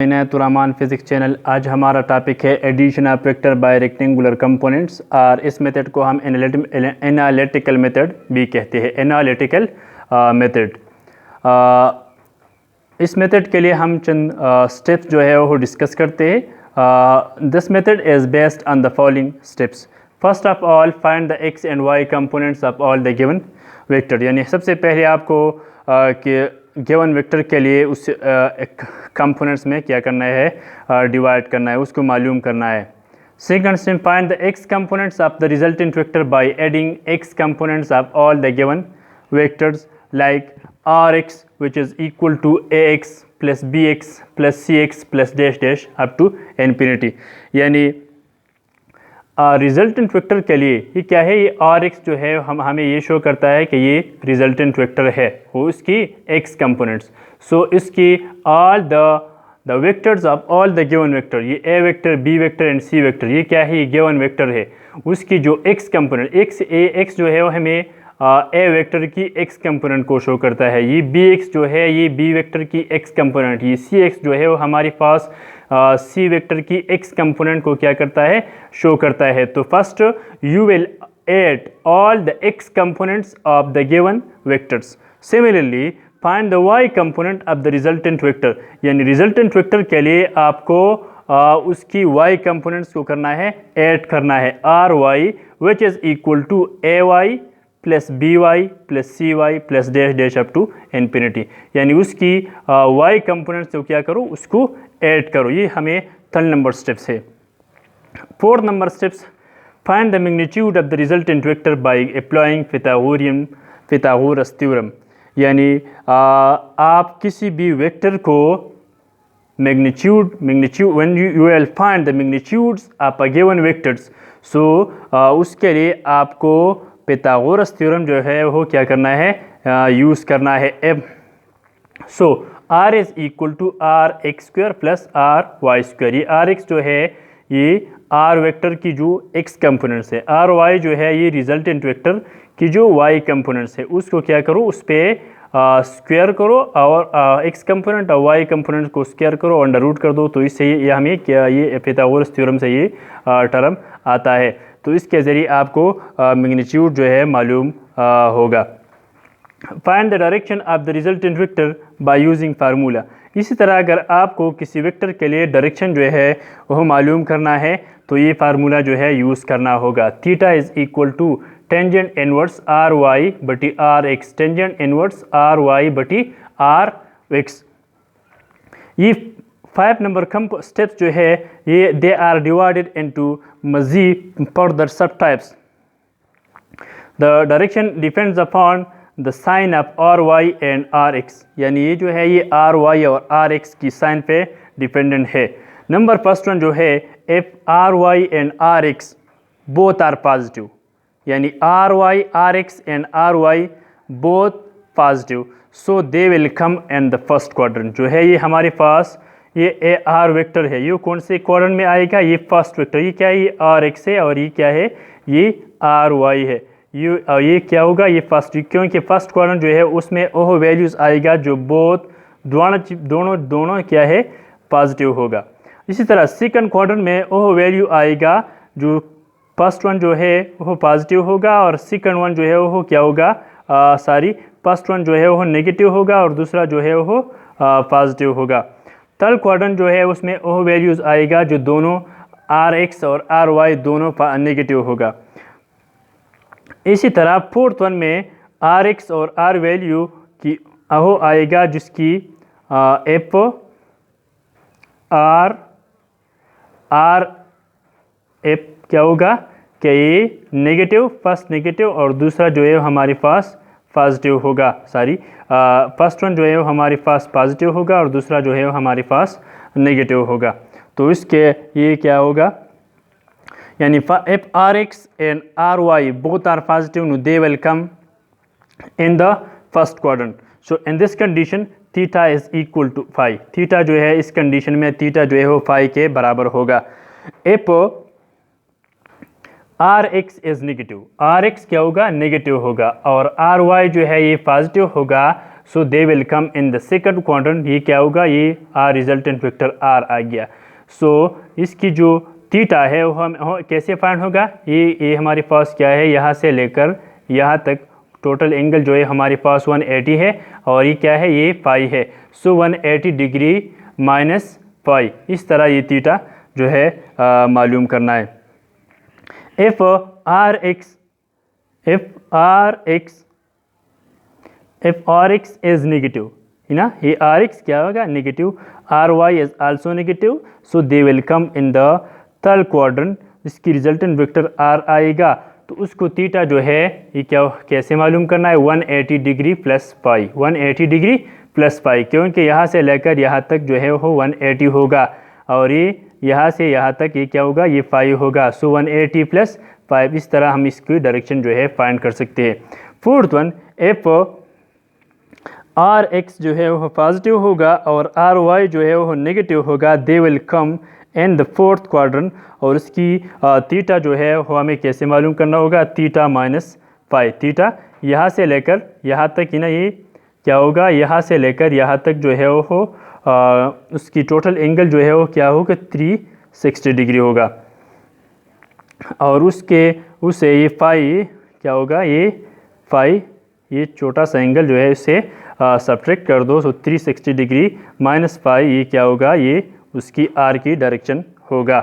इनायतुर्रहमान physics channel. आज हमारा topic है addition of vector by rectangular components और इस मेथड को हम एनालिटिकल मेथड भी कहते हैं। एनालिटिकल मेथड, इस मेथड के लिए हम चंद स्टेप्स जो है वो डिस्कस करते हैं। This method is based on the following steps. First of all, find the X and Y components of all the given vector. यानी सबसे पहले आपको कि गिवन वेक्टर के लिए उस कंपोनेंट्स में क्या करना है, डिवाइड करना है, उसको मालूम करना है। Second step, find the X components of the resultant vector by adding X components of all the given vectors like R X which is equal to A X plus B X plus C X plus dash dash up to infinity. यानी resultant vector के लिए ये क्या है, ये R X जो है हमें ये शो करता है कि ये रिजल्टेंट वेक्टर है, वो उसकी एक्स कंपोनेंट्स। सो इसकी all the vectors of all the given vector, ये A vector B vector and C vector, ये क्या है, ये गिवन वेक्टर है। उसकी जो एक्स कंपोनेंट एक्स जो है वो हमें ए वेक्टर की एक्स कंपोनेंट को शो करता है। ये बी एक्स जो है ये बी वेक्टर की एक्स कंपोनेंट, ये सी एक्स जो है वो हमारे पास सी वेक्टर की एक्स कंपोनेंट को क्या करता है, शो करता है। तो first you will add all the X components of the given vectors. Similarly find the Y component of the resultant vector. यानी रिजल्टेंट वेक्टर के लिए आपको उसकी वाई कंपोनेंट्स को करना है, ऐड करना है। R Y which is equal to A Y plus B Y plus C Y plus dash dash up to infinity. यानी उसकी वाई कंपोनेंट्स को क्या करो, उसको ऐड करो। ये हमें थर्ड नंबर स्टेप्स है। Fourth number steps, find the magnitude of the resultant vector by applying Pythagoras theorem. यानी आप किसी भी वेक्टर को magnitude when you will find the magnitudes of a given vectors, so उसके लिए आपको पिथागोरस थ्योरम जो है वो क्या करना है, यूज़ करना है। So R is equal to R X square plus R Y square. ये आर एक्स जो है ये आर वेक्टर की जो एक्स कंपोनेंट्स है, आर वाई जो है ये रिजल्टेंट वेक्टर की जो वाई कंपोनेंट्स है, उसको क्या करो, उस पर स्क्वायर करो और एक्स कंपोनेंट और वाई कंपोनेंट को स्क्वायर करो, अंडर रूट कर दो। तो इससे ये हमें क्या, ये पिथागोरस थ्योरम से ये टर्म आता है। तो इसके ज़रिए आपको मैग्नीट्यूड जो है मालूम होगा। Find the direction of the resultant vector by using formula. इसी तरह अगर आपको किसी वेक्टर के लिए डायरेक्शन जो है वह मालूम करना है तो ये फार्मूला जो है यूज़ करना होगा। Theta is equal to tangent inverse R Y बटी R X, tangent inverse R Y बटी आर एक्स। ये 5 नंबर स्टेप्स जो है ये दे आर डिवाइडेड इनटू मजीद further subtypes. The direction depends upon the sign of R Y and R X. यानी ये जो है ये आर वाई और आर एक्स की साइन पे डिपेंडेंट है। नंबर फर्स्ट वन जो है, if are Y and R X both are positive, यानी R Y R X and R Y both positive, so they will come in the first quadrant. जो है ये हमारे पास ये ए आर वेक्टर है, ये कौन से क्वाड्रेंट में आएगा, ये फर्स्ट वेक्टर। ये क्या है, ये आर एक्स है और ये क्या है, ये आर वाई है। ये क्या होगा, ये फर्स्ट, क्योंकि फर्स्ट क्वाड्रेंट जो है उसमें ओह वैल्यूज़ आएगा जो बोथ दोनों क्या है, पॉजिटिव होगा। इसी तरह सेकंड क्वाड्रेंट में ओह वैल्यू आएगा जो फर्स्ट वन जो है वो पॉजिटिव होगा और सेकंड वन जो है वो क्या होगा, फर्स्ट वन जो है वो नेगेटिव होगा और दूसरा जो है वो पॉजिटिव होगा। थर्ड क्वाड्रेंट जो है उसमें ओह वैल्यूज़ आएगा जो दोनों आर एक्स और आर वाई दोनों नेगेटिव होगा। इसी तरह फोर्थ वन में आर एक्स और आर वैल्यू की अहो आएगा जिसकी एफ आर एफ क्या होगा कि ये नेगेटिव, फर्स्ट नेगेटिव और दूसरा जो है हमारे पास पॉजिटिव होगा। फर्स्ट वन जो है वो हमारे पास पॉजिटिव होगा और दूसरा जो है वो हमारे पास नेगेटिव होगा। तो इसके ये क्या होगा, यानी if R X and R Y both are positive, they will come in the first quadrant. So in this condition theta is equal to 5। Theta जो है इस कंडीशन में थीटा जो है वो 5 के बराबर होगा। If R X is negative, R X क्या होगा, नेगेटिव होगा और आर वाई जो है ये पॉजिटिव होगा। So they will come in the second quadrant. ये क्या होगा, ये आर रिजल्टेंट वेक्टर आर आ गया। सो इसकी जो थीटा है वो हम कैसे फाइंड होगा, ये हमारे पास क्या है, यहाँ से लेकर यहाँ तक टोटल एंगल जो है हमारे पास 180 है और ये क्या है, ये पाई है। सो 180 डिग्री माइनस पाई, इस तरह ये थीटा जो है मालूम करना है। if rx is negative, है ना, ये rx क्या होगा, negative, ry is also negative, so they will come in the third quadrant. इसकी रिजल्टेंट वेक्टर r आएगा, तो उसको थीटा जो है ये क्या कैसे मालूम करना है, 180 degree plus pi, 180 degree plus pi, क्योंकि यहाँ से लेकर यहाँ तक जो है वो 180 होगा और ये यहाँ से यहाँ तक ये क्या होगा, ये 5 होगा। सो 180 प्लस 5, इस तरह हम इसकी डायरेक्शन जो है फाइंड कर सकते हैं। Fourth one, if R X जो है वो पॉजिटिव होगा और आर वाई जो है वो नेगेटिव होगा, दे will come in the fourth quadrant. और उसकी थीटा जो है वो हमें कैसे मालूम करना होगा, थीटा माइनस पाई, थीटा यहाँ से लेकर यहाँ तक ही ना, ये क्या होगा, यहाँ से लेकर यहाँ तक जो है वो उसकी टोटल एंगल जो है वो क्या होगा, 360 डिग्री होगा। और उससे ये फाई क्या होगा, ये फाई, ये छोटा सा एंगल जो है इससे सब्ट्रैक्ट कर दो, सो 360 डिग्री माइनस पाई, ये क्या होगा, ये उसकी आर की डायरेक्शन होगा।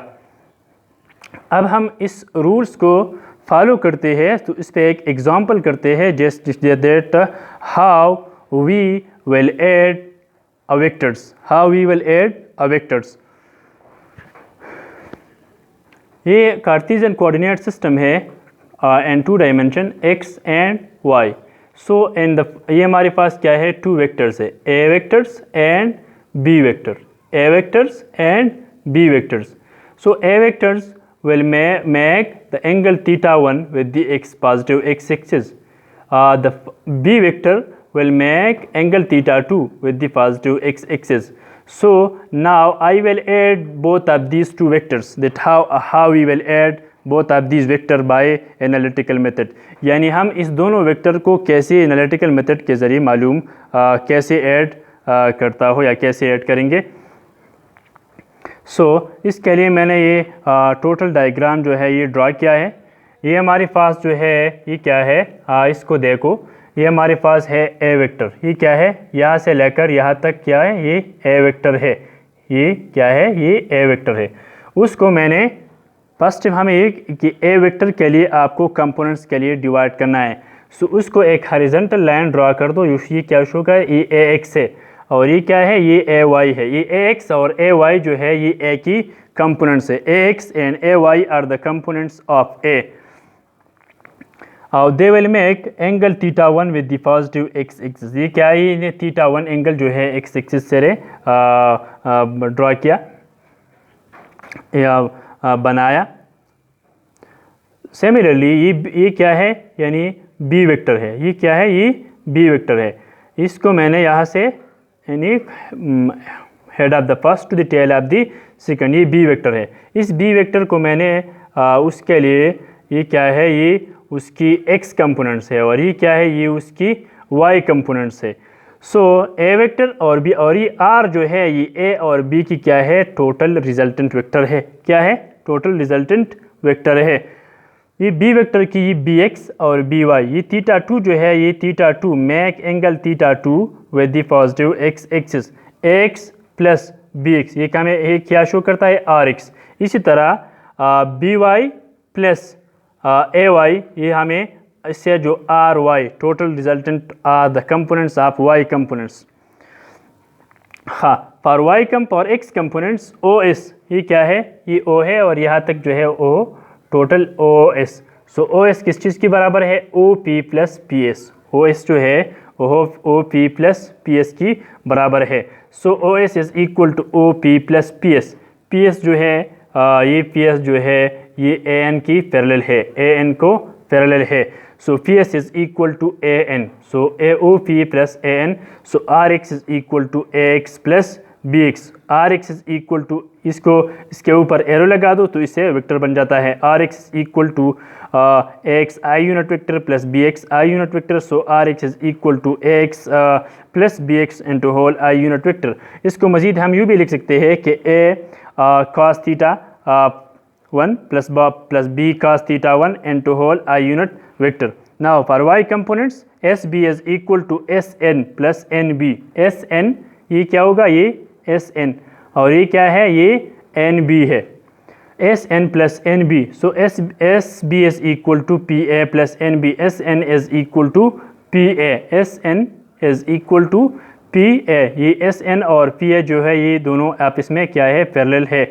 अब हम इस रूल्स को फॉलो करते हैं, तो इस पे एक एग्जांपल करते हैं, just that how we will add a vectors, how we will add a vectors। ये कार्टेशियन कोऑर्डिनेट सिस्टम है and 2 dimension x and y। So in the ये हमारे पास क्या है, 2 वेक्टर्स है, a vectors and b vector, a vectors and b vectors. So a vectors will make the angle theta 1 with the positive x axis, the b vector will make angle theta 2 with the positive x axis। So now I will add both of these two vectors, that how we will add both of these vector by analytical method। यानी हम इस दोनों vector को कैसे analytical method के ज़रिए मालूम कैसे ऐड करता हो या कैसे ऐड करेंगे। सो इसके लिए मैंने ये टोटल डायग्राम जो है ये ड्रा किया है। ये हमारे पास जो है ये क्या है, इसको देखो, ये हमारे पास है ए वेक्टर, ये क्या है, यहाँ से लेकर यहाँ तक क्या है, ये ए वेक्टर है, ये क्या है, ये ए वेक्टर है। उसको मैंने फर्स्ट हमें एक कि ए वेक्टर के लिए आपको कंपोनेंट्स के लिए डिवाइड करना है। सो उसको एक हॉरिजॉन्टल लाइन ड्रा कर दो, ये क्या होगा, ये ए एक्स है और ये क्या है, ये ए वाई है। ये ए एक्स और ए वाई जो है ये ए की कंपोनेंट्स है, A X and A Y are the components of A. They will make angle theta 1 with the positive X axis. ये क्या है, ये थीटा 1 एंगल जो है एक्स एक्सिस से ड्रा किया या बनाया। सिमिलरली ये क्या है, यानी बी वेक्टर है, ये क्या है, ये बी वेक्टर है। इसको मैंने यहाँ से यानी head of the first to the tail of the second, ये बी वेक्टर है। इस बी वेक्टर को मैंने उसके लिए ये क्या है, ये उसकी x कंपोनेंट्स है और ये क्या है, ये उसकी y कंपोनेंट्स है। सो ए वेक्टर और b और ये r जो है ये a और b की क्या है, टोटल रिजल्टेंट वेक्टर है। क्या है, टोटल रिजल्टेंट वेक्टर है। ये b वेक्टर की ये bx और by, ये थीटा 2 जो है, ये theta 2 make angle theta 2 with the positive x axis, ax plus bx, ये क्या शो करता है, rx। इसी तरह by प्लस ए वाई, ये हमें इससे जो R Y, total resultant are the components of Y components. हाँ, for Y or X components O S, ये क्या है, ये ओ है और यहाँ तक जो है O, total O S. So O S किस चीज़ की बराबर है, O P plus P S. O S जो है O P plus P S की बराबर है। So O S is equal to O P plus P S. P S जो है ये पी एस जो है ये ए एन की पैरेलल है, ए एन को पैरेलल है। So P S is equal to A N, so A O P plus A N. So R X is equal to A X plus B X. R X is equal to, इसको इसके ऊपर arrow लगा दो तो इससे vector बन जाता है R X equal to A X I unit vector plus B X I unit vector. So R X is equal to A X plus B X into whole I unit vector. इसको मज़ीद हम यूँ भी लिख सकते हैं कि A cos theta 1 plus B cos theta 1 into whole I unit vector. Now for Y components S B is equal to S N plus N B. S N ये क्या होगा, ये एस एन, और ये क्या है, ये एन बी है, S N plus N B. So S B is equal to P A plus N B. S N is equal to P A, S N is equal to P A. ये S N और P A जो है ये दोनों आपस में क्या है, पैरेलल है,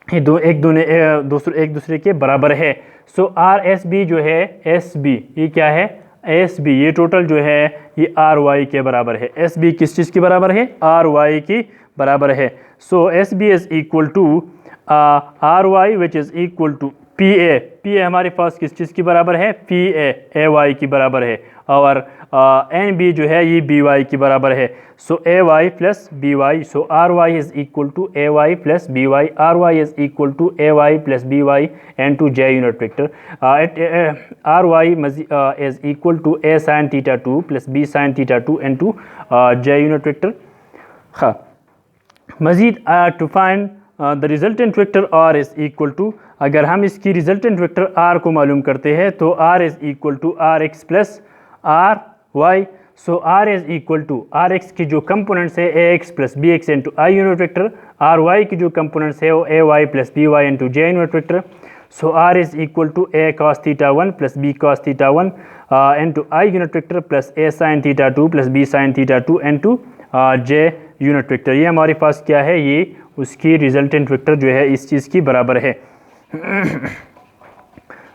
ये दो एक दूसरे के बराबर है। सो आर एस बी जो है, एस बी ये क्या है, एस बी ये टोटल जो है ये आर वाई के बराबर है। एस बी किस चीज़ की बराबर है, आर वाई की बराबर है। So S B is equal to R Y which is equal to P A. P A हमारे पास किस चीज़ की बराबर है, पी ए वाई की बराबर है, और एन बी जो है ये बी वाई की बराबर है। So A Y plus B Y. So R Y is equal to A Y plus B Y. R Y is equal to A Y plus B Y and to J unit vector. R Y is equal to A sine theta 2 plus B sine theta 2 and to J unit vector. हाँ, मज़ीद to find the resultant vector R is equal to, अगर हम इसकी resultant vector are को मालूम करते हैं तो R is equal to R X plus R Y. So R is equal to R X की जो कंपोनेंट्स है A X plus B X into I unit vector, R Y की जो कंपोनेंट्स है वो A Y plus B Y into J unit vector. So R is equal to A cos theta 1 plus B cos theta 1 into I unit vector plus A sine theta 2 plus B sine theta 2 into J unit vector. ये हमारे पास क्या है, ये उसकी resultant vector जो है इस चीज़ की बराबर है।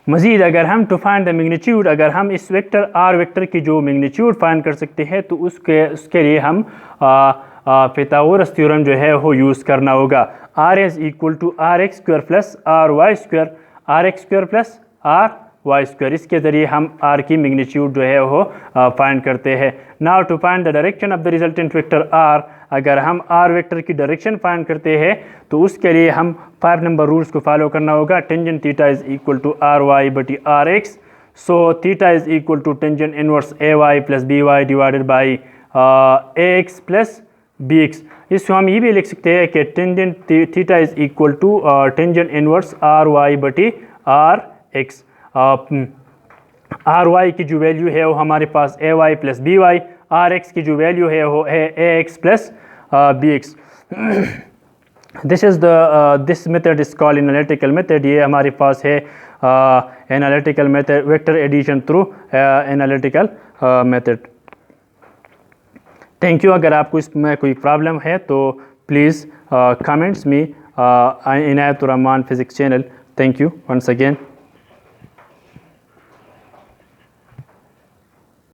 मज़ीद अगर हम टू फाइंड द मैग्नीट्यूड, अगर हम इस वेक्टर आर वेक्टर की जो मैग्नीट्यूड फाइंड कर सकते हैं तो उसके लिए हम पिथागोरस थ्योरम जो है वो यूज़ करना होगा। R is equal to R X square plus R Y square, R X square plus R Y square. इसके ज़रिए हम आर की मैग्नीट्यूड जो है वो फाइंड करते हैं। Now to find the direction of the resultant vector R, अगर हम आर वेक्टर की डायरेक्शन फाइंड करते हैं तो उसके लिए हम 5 नंबर रूल्स को फॉलो करना होगा। Tangent theta is equal to R Y बटी R X. So theta is equal to tangent inverse A Y plus B Y divided by A X plus B X. इसको हम ये भी लिख सकते हैं कि tangent theta is equal to tangent inverse R Y बटी आर एक्स। आर वाई की जो वैल्यू है वो हमारे पास A Y plus B Y, R X की जो वैल्यू है वो है A X plus B X. This method is called analytical method. ये हमारे पास है analytical method, vector addition through analytical method. Thank you. अगर आपको इसमें कोई प्रॉब्लम है तो please comments me Inayatur Rahman physics channel. Thank you once again.